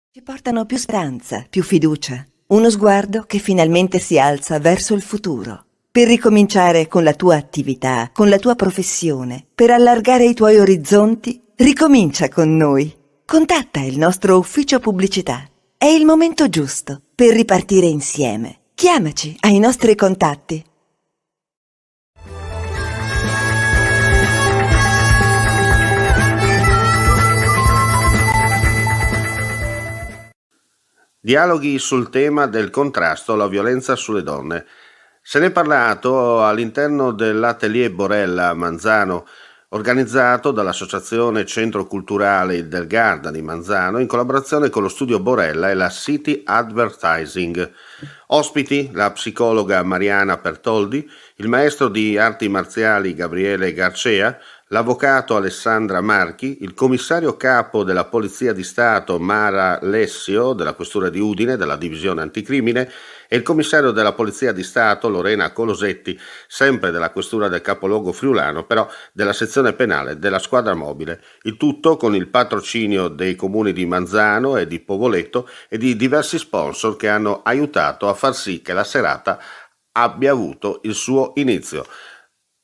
Ci portano più speranza, più fiducia, uno sguardo che finalmente si alza verso il futuro. Per ricominciare con la tua attività, con la tua professione, per allargare i tuoi orizzonti, ricomincia con noi. Contatta il nostro ufficio pubblicità. È il momento giusto per ripartire insieme. Chiamaci ai nostri contatti. Dialoghi sul tema del contrasto alla violenza sulle donne. Se ne è parlato all'interno dell'Atelier Borella a Manzano, organizzato dall'Associazione Centro Culturale del Garda di Manzano in collaborazione con lo studio Borella e la City Advertising. Ospiti la psicologa Mariana Pertoldi, il maestro di arti marziali Gabriele Garcea, l'avvocato Alessandra Marchi, il commissario capo della Polizia di Stato Mara Lessio della Questura di Udine della Divisione Anticrimine e il commissario della Polizia di Stato Lorena Colosetti, sempre della Questura del Capoluogo Friulano, però della sezione penale della Squadra Mobile. Il tutto con il patrocinio dei comuni di Manzano e di Povoletto e di diversi sponsor che hanno aiutato a far sì che la serata abbia avuto il suo inizio.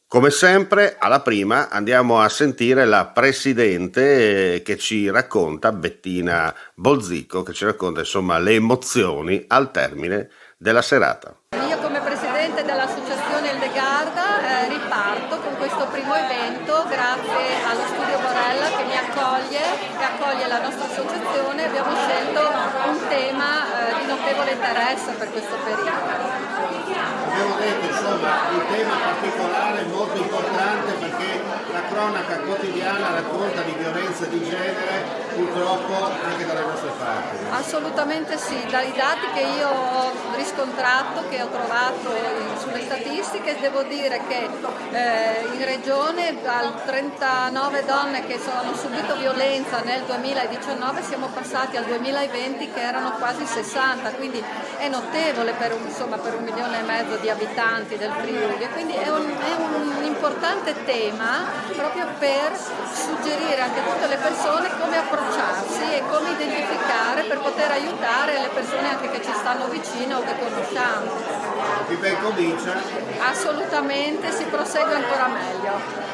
Come sempre, alla prima andiamo a sentire la presidente che ci racconta, Bettina Bolzico, che ci racconta insomma le emozioni al termine della serata. Io come presidente dell'associazione Il Garda riparto con questo primo evento grazie allo studio Borella che mi accoglie, che accoglie la nostra associazione. Abbiamo scelto un tema di notevole interesse per questo periodo. Abbiamo detto insomma un tema particolare molto importante perché la cronaca quotidiana racconta di violenza di genere purtroppo anche dalle nostre parti. Assolutamente sì, dai dati che io ho riscontrato, che ho trovato sulle statistiche, devo dire che in regione dal 39 donne che hanno subito violenza nel 2019 siamo passati al 2020 che erano quasi 60, quindi è notevole per 1,5 milioni di abitanti del Friuli e quindi è un importante tema proprio per suggerire anche a tutte le persone come approcciarsi e come identificare per poter aiutare le persone anche che ci stanno vicino o che conosciamo. Chi ben comincia? Assolutamente, si prosegue ancora meglio.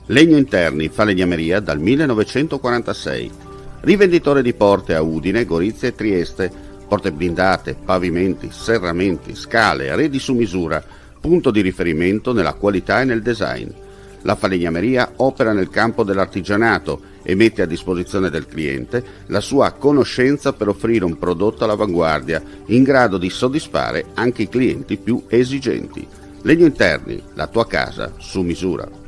Legno Interni, falegnameria dal 1946. Rivenditore di porte a Udine, Gorizia e Trieste, porte blindate, pavimenti, serramenti, scale, arredi su misura, punto di riferimento nella qualità e nel design. La falegnameria opera nel campo dell'artigianato e mette a disposizione del cliente la sua conoscenza per offrire un prodotto all'avanguardia in grado di soddisfare anche i clienti più esigenti. Legno Interni, la tua casa su misura.